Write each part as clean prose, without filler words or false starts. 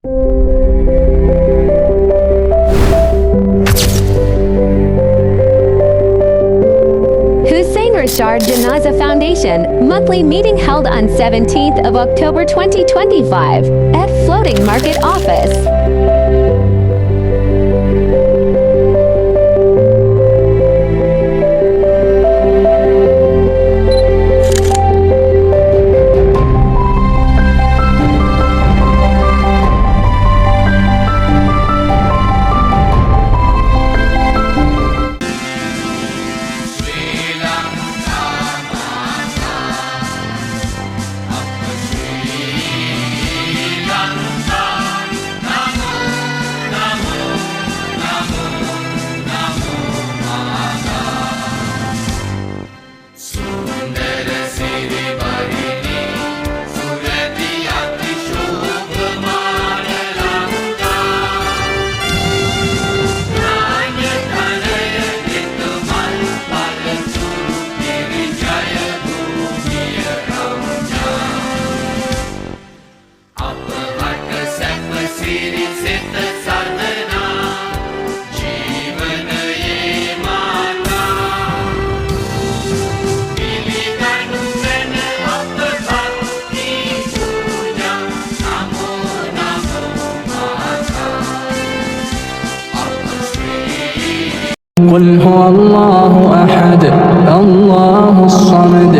Hussein Rashad Janaza Foundation monthly meeting held on 17th of October 2025 at Floating Market Office. قل هو الله أحد الله الصمد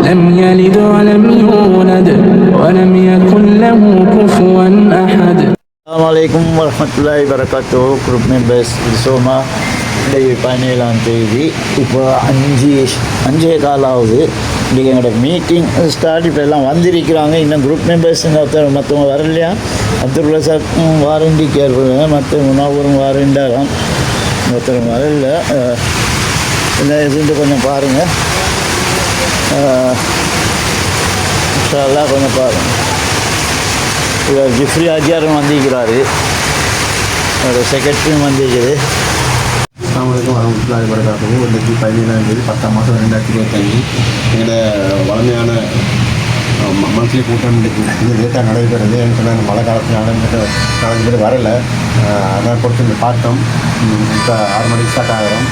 لم يلد ولم يولد ولم يكن له كفوا أحد. Assalamualaikum warahmatullahi wabarakatuh. Group members Soma இன்றைக்கு 17ஆம் தேதி இப்போ அஞ்சே காலாவது இன்றைக்கி எங்களோட meeting start இப்போ எல்லாம் வந்திருக்கிறாங்க. இன்னும் குரூப் மெம்பர்ஸ் மற்றவங்க வரலையா? அப்துல் ரசாக் வாரண்டி கேர் மற்ற முனாவரும் வாரண்டாராம் ஒருத்தர் வரல. என்ன இதுன்ட்டு கொஞ்சம் பாருங்கள், கொஞ்சம் பாருங்கள். இவர் ஜிஃப்ரி ஆஜியாரும் வந்திருக்கிறாரு, ஒரு செக்ரட்டரியும் வந்திருக்குது. அஸ்ஸலாமு அலைக்கும் வரஹ்மத்துல்லாஹி வபரகாத்துஹு. இன்றைக்கு 17ஆம் தேதி 10ஆம் மாதம் 2025 எங்களோட வளமையான மந்த்லி கூட்டம் இன்றைக்கு கொஞ்சம் லேட்டாக நடைபெறுது. எனக்கு சொன்னால் இந்த மழை காலத்தில் நாலஞ்சு பேர் வரலை, அதனால் பொறுத்து இந்த பார்த்தோம். இப்போ 6 மணிக்கு ஸ்டார்ட் ஆகிறோம்.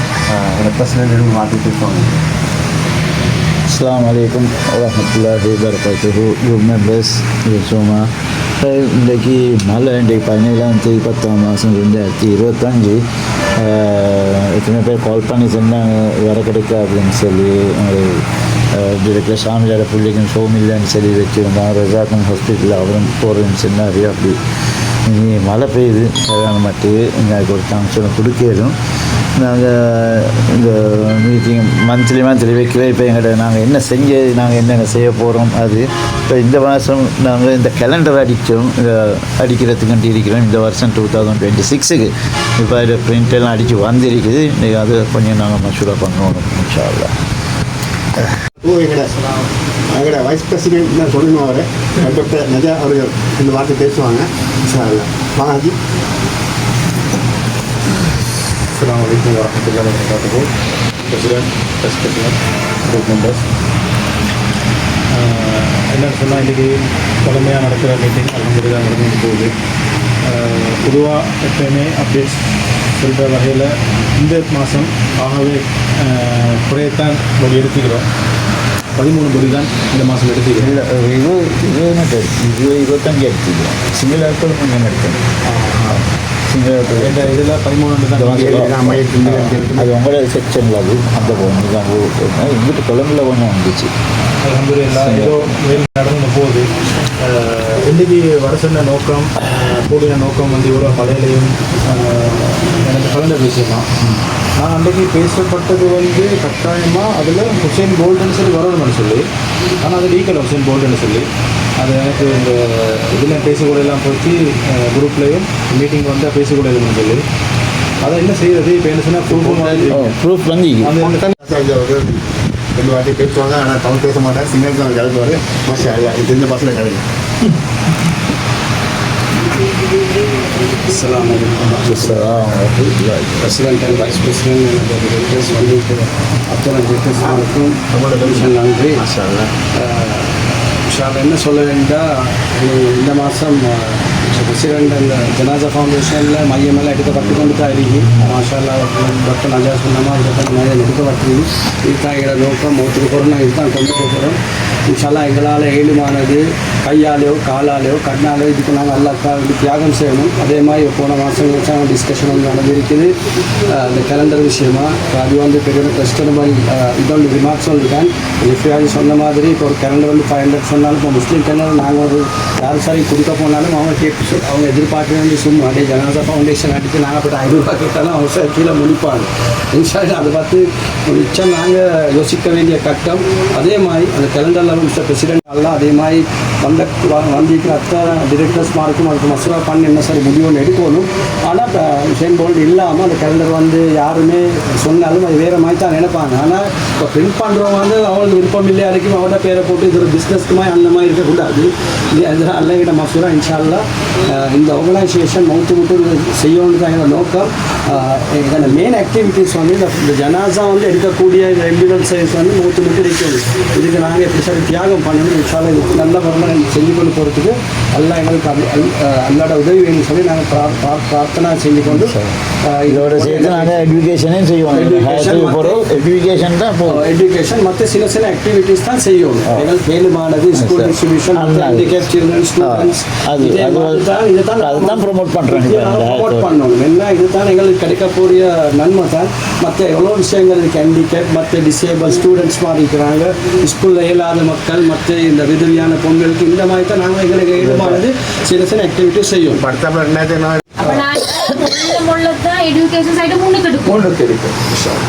என்னோட பிரசிடென்ட் மாற்றி பேசுவாங்க. அஸ்ஸலாமு அலைக்கும் வரஹ்மத்துல்லாஹி வபரகாத்துஹு. குரூப் மெம்பர்ஸ் சும்மா இன்றைக்கு மழை. இன்றைக்கு 17ஆம் தேதி 10ஆம் மாதம் 2025. எத்தனை பேர் கால் பண்ணி சொன்னாங்க வர கிடைக்கா அப்படின்னு சொல்லி. டிரெக்டர் சாமியார பிள்ளைக்கும் சோமில்லைன்னு சொல்லி வச்சுருந்தாங்க. ரெசாக்கும் ஹாஸ்பிட்டலில் அவரும் போகிறேன்னு சொன்னார். அப்படி இனி மழை பெய்யுது, சரியான மட்டும் எங்களுக்கு ஒரு ஃபங்க்ஷனை கொடுக்கலும். நாங்கள் இந்த மீட்டிங் மந்த்லி வைக்கவே இப்போ எங்கள்கிட்ட நாங்கள் என்ன நாங்கள் என்னென்ன செய்ய போகிறோம் அது. இப்போ இந்த மாதம் நாங்கள் இந்த கேலண்டர் அடிக்கிறதுக்கு இருக்கிறோம். இந்த வருஷம் 2026க்கு இப்போ அது பிரிண்ட் எல்லாம் அடித்து வந்திருக்குது. இன்றைக்கி அது கொஞ்சம் நாங்கள் மசூரா பண்ணுவோம் இன்ஷா அல்லாஹ். எங்களோட வைஸ் பிரசிடென்ட் தான் சொல்லணும். அவர் டாக்டர் நஜா அவர்கள் இந்த வார்த்தை பேசுவாங்க. வாங்க. அஸ்ஸலாமு அலைக்கும் வரஹ்மத்துல்லாஹி வபரகாத்துஹு. President, vice president, group members, என்னென்னு சொன்னால் இன்றைக்கி பழமையாக நடக்கிற மீட்டிங் அல்ஹம்துலில்லாஹ் நடந்து போகுது. பொதுவாக எப்பயுமே அப்டேட்ஸ் சொல்கிற வகையில் இந்த மாதம் ஆகவே குறையத்தான் மொழி எடுத்துக்கிறோம். 13 மொழி தான் இந்த மாதம் எடுத்துக்கிறோம். இல்லை 25 எடுத்துக்கிறோம். சிங்கிள் ஆட்கள் கொஞ்சம் எடுக்கணும். இந்த இதில் 13 தான் அது உங்களோட செக்ஷனில் அது அந்த போகணும். இங்கிட்டு குழம்புல கொஞ்சம் வந்துச்சு. அல்ஹம்துலில்லாஹ் ஏதோ வேலை நடந்து போகுது. இன்றைக்கி வர சொன்ன நோக்கம், கூடிய நோக்கம் வந்து இவ்வளோ மலையிலையும் எனக்கு கலந்த விஷயமா. நான் அன்றைக்கி பேசப்பட்டது வந்து கட்டாயமாக அதில் ஹுசைன் போல்டுன்னு சொல்லி வரணும்னு சொல்லி, ஆனால் அது லீக்கல் ஹுசைன் போல்டுன்னு சொல்லி அது எனக்கு இந்த இதில் பேசக்கூடலாம் போச்சு. குரூப்லேயும் மீட்டிங் வந்தால் பேசக்கூடாதுன்னு சொல்லி அதை என்ன செய்கிறது. இப்போ என்ன சொன்னால் ப்ரூஃப் வந்து ரெண்டு வாட்டி பேசுவாங்க, ஆனால் தமிழ் பேச மாட்டார். சிங்கிள் தான் கலந்துவார். மாஷா அல்லாஹ், இது தெரிஞ்ச பசங்க கிடைக்கும். அஸ்ஸலாமு அலைக்கும். பிரசிடென்ட் அண்ட் வைஸ் பிரசிடென்ட் வந்து அப்துல் ஜெஃபர்ஸுக்கும் நம்மளோட கமிஷன் நன்றி. மாஷா அல்லாஹ். என்ன சொல்ல வேண்டாம், இந்த மாதம் பிரசிடென்ட் அந்த ஜனாசா ஃபவுண்டேஷனில் மையமெல்லாம் எடுக்கப்பட்டு கொண்டு தான் இருக்கு. மாஷால்லா டாக்டர் நஜா சொன்னமா டாக்டர் நஜா எடுக்கப்பட்டிருக்கு. இதுதான் எங்களோட நோக்கம். ஒத்துக்கு போகிறோம் இதுதான் கொண்டு போகிறோம். இன்ஷால்லா எங்களால் ஏழுமானது கையாலேயோ காலாலேயோ கண்ணாலேயோ இதுக்கு நாங்கள் அல்லா தியாகம் செய்யணும். அதே மாதிரி போன மாதம் வச்சு டிஸ்கஷன் வந்து நடந்திருக்குது இந்த கேலண்டர் விஷயமா. அது வந்து பெரிய கஸ்டமர் இதோட ரிமார்க் சொல்லியிருக்கேன். எஃப்ஐ சொன்ன மாதிரி இப்போ ஒரு கேலண்டர் வந்து 500 சொன்னாலும் இப்போ முஸ்லீம் கேலண்டர் நாங்கள் ஒரு யார் சாரி கொடுக்க போனாலும் அவங்க கேட்டு அவங்க எதிர்பார்க்க வேண்டிய சும்மா அப்படியே ஜனாசா ஃபவுண்டேஷன் அடித்து நாங்கள் போய்ட்டு 500 ரூபா கேட்டாலும் அவங்க சார் கீழே முடிப்பாங்க. இன்ஷால்லா அதை பார்த்து மிச்சம் நாங்கள் யோசிக்க வேண்டிய கட்டம். அதே மாதிரி அந்த கேலண்டரில் மிஸ்டர் பிரசிடென்ட் எல்லாம் அதே மாதிரி வந்திருக்கிற அத்தனை டிரெக்டர்ஸ் மார்க்கும் அதுக்கு மசூரா பண்ணி என்ன சார் முடிவு ஒன்று எடுக்கணும். ஆனால் இப்போ ஷேன் போல்டு இல்லாமல் அந்த கேலண்டர் வந்து யாருமே சொன்னாலும் அது வேறு மாதிரி தான் நினைப்பாங்க. ஆனால் இப்போ பிரிண்ட் பண்ணுறவங்க வந்து அவங்களுக்கு விருப்பம் இல்லையா வரைக்கும் அவரோட பேரை போட்டு இது ஒரு பிஸ்னஸ்க்கு மாதிரி அந்த மாதிரி இருக்கக்கூடாது. அதெல்லாம் அல்லகிட்ட மசூரா இன்ஷால்லா இந்த ஆர்கனைசேஷன் மவுத்து விட்டு செய்யணும்னு தான் எங்களோட நோக்கம். எங்களோட மெயின் ஆக்டிவிட்டீஸ் வந்து இந்த ஜனாசா வந்து எடுக்கக்கூடிய இந்த எம்பிவல் சைஸ் வந்து மவுத்து விட்டு இருக்கணும். இதுக்கு நாங்கள் எப்படி சார் தியாகம் பண்ணணும். இன்ஷால்லா இதுக்கு நல்ல வருமானம் செஞ்சு கொண்டு போகிறதுக்கு எல்லாம் எங்களுக்கு அல்லாட உதவி வேணும்னு சொல்லி நாங்கள் பிரார்த்தனை செஞ்சு கொண்டு இதோட சேர்த்து நாங்கள் எஜுகேஷனே செய்வோம். எஜுகேஷன் தான் எஜுகேஷன் மற்ற சில சில ஆக்டிவிட்டீஸ் தான் செய்யணும். எங்களுக்கு மேலுமானது school distribution handicap children students அதுதான் ப்ரொமோட் பண்ணுறோம். ப்ரொமோட் பண்ணணும். என்ன இதுதான் எங்களுக்கு கிடைக்கக்கூடிய நன்மை தான். மற்ற எவ்வளோ விஷயங்கள் இருக்குது. ஹேண்டிகேப் மற்ற டிசேபிள் ஸ்டூடெண்ட்ஸ் மாதிரி இருக்கிறாங்க, ஸ்கூலில் இயலாத மக்கள், மற்ற இந்த விதவியான பொங்கலுக்கு இந்த மாதிரி தான் நாங்கள் எங்களுக்கு ஏழுமானது சில சில ஆக்டிவிட்டிஸ் செய்யும். எஜுகேஷன் சைடு முன்னுக்கு எடுக்கும்.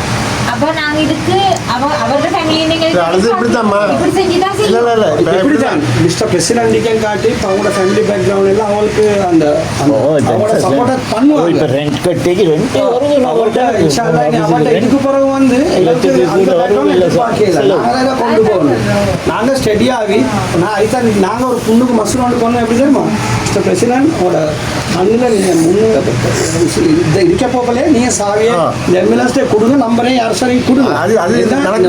அப்போ நாங்க இதுக்கு அவரோட ஃபேமிலி மிஸ்டர் பிரசிடென்ட் காட்டி அவங்களோட ஃபேமிலி பேக்ரவுண்ட் எல்லாம் அவங்களுக்கு அந்த சப்போர்ட் பண்ணுவாங்க. ரெண்ட் கட்டிக்கு இதுக்கு பிறகு வந்து கொண்டு போகணும். நாங்கள் ஸ்டெடியாகி நாங்கள் ஒரு புண்ணுக்கு மசூர் ஒன்று போனோம். எப்படி தெரியுமா மிஸ்டர் பிரசிடென்ட் அண்ணில் நீங்கள் முன்னு இருக்க போகலே நீங்கள் சாவியை எம்எல்ஏஸ்டே கொடுங்க, நம்பரே யார் சரி கொடுங்க. அது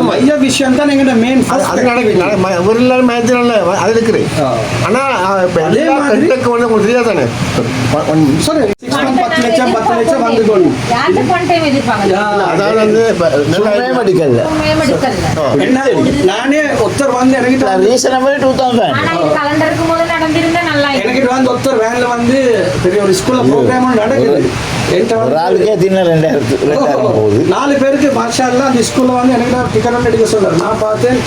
மைய விஷயம் தான் எங்கள்கிட்ட மெயின். அது நடக்குது. ஒரு எல்லாரும் மேட்சில் அது இருக்குது. ஆனால் அதே மாதிரி உங்களுக்கு தெரியாது தானே. சார் 10 லட்சம் வந்து கொண்டு அதாவது வந்து மெடிக்கல் என்ன நானே ஒருத்தர் வந்து எனக்கு ரீசனபிள் 2000 எனக்கு வந்து ஒருத்தர் வேனில் வந்து பெரிய ஒரு ஸ்கூலில் ப்ரோக்ராம் நடக்குது. ஒரு ஆளுக்கே தின்ன 2000 போகுது. 4 பேருக்கு மாஷா அல்லாஹ் அந்த ஸ்கூலில் வந்து எனக்கு டிக்கெட் எடுக்க சொல்றாரு. நான் பார்த்தேன்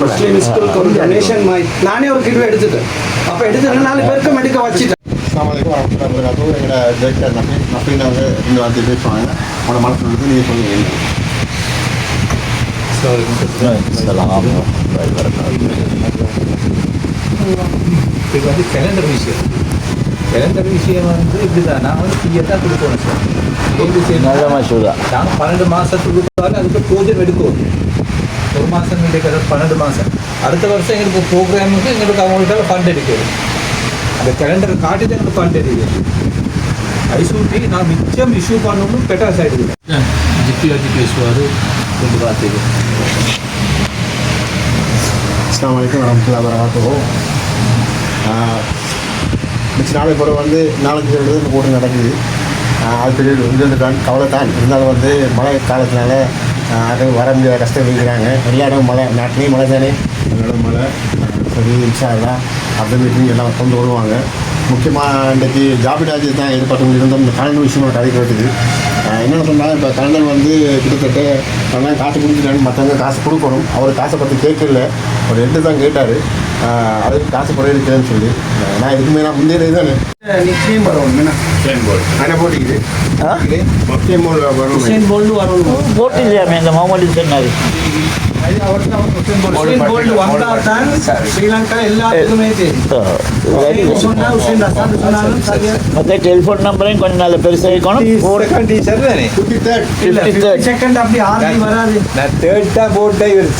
முஸ்லீம் ஸ்கூலுக்கு ஒரு டொனேஷன் மாதிரி நானே ஒரு கிலோ எடுத்துட்டேன். அப்போ எடுத்துட்டு 4 பேருக்கு மெடிக்க வச்சுட்டேன். எங்களோட டைரக்டர் நஃபீனை வந்து 2 வார்த்தை பேசுவாங்க. அவனோட மனசு வந்து நீங்கள் சொல்லுங்கள். இது வந்து கேலண்டர் விஷயம் வந்து இப்படிதான். நான் வந்து ஃப்ரீயாக தான் கொடுக்கணும் சார். நல்ல மசூதா. நாங்கள் 12 மாதத்துக்கு கொடுத்தாலும் அதுக்கு ப்ரோஜெக்ட் எடுக்கணும். ஒரு மாதம் கிடைக்கிறது 12 மாதம். அடுத்த வருஷம் எங்களுக்கு ப்ரோக்ராமுக்கு எங்களுக்கு அவங்கள்ட்ட ஃபண்ட் எடுக்கிறது. அந்த கேலண்டரை காட்டி தான் எங்களுக்கு ஃபண்ட் எடுக்கிறது. ஐசூட்டி நான் மிச்சம் இஷ்யூ பண்ணணும் பெட்டர் சைடு ஜிப்பியாச்சு பேசுவார் கொஞ்சம் பார்த்துக்கு. அஸ்ஸலாமு அலைக்கும் வரஹ்மத்துல்லாஹி வபரகாத்துஹு. மிச்ச நாளை பிறகு வந்து நாளைக்கு இந்த போட்டு நடக்குது. அது பெரிய வந்து கவலை தான். இருந்தாலும் வந்து மழை காலத்தினால அது வர முடியாத கஷ்டம் வைக்கிறாங்க. எல்லா இடமும் மழை, நாட்டிலையும் மழை தானே, எல்லா மழை சரி இன்ஷா அல்லாஹ் அப்படி மீட்டிங் எல்லாம் கொண்டு வருவாங்க. முக்கியமாக இன்றைக்கு ஜாபிராஜ் தான் எதிர்பார்த்து இருந்தோம். இந்த கலண்டர் விஷயமா கதைக்கிறதுக்கு என்னென்னு சொன்னால், இப்போ கலண்டர் வந்து கிட்டத்தட்ட அதெல்லாம் காசு கொடுத்துட்டாங்க. மற்றவங்க காசு கொடுக்கணும். அவர் காசை பற்றி கேட்கல, ஒரு 8 தான் கேட்டார். அதுக்கு காசு குறைய இருக்கிறேன்னு சொல்லி நான் இதுக்குமே நான் முன்னேறி தானே நிச்சயம் வரும். ஆனால் போட்டிக்குது போட்டு இல்லையாமே இந்த முகமது சொன்னார். ஸ்ரீலங்கா எல்லாத்துக்குமே மற்ற டெலிஃபோன் நம்பரையும் கொஞ்சம் நல்ல பெருசாக இருக்கணும். செகண்ட் அப்படி ஆர்டி வராது. நான் தேர்ட் தான் போட்டேன். இவர்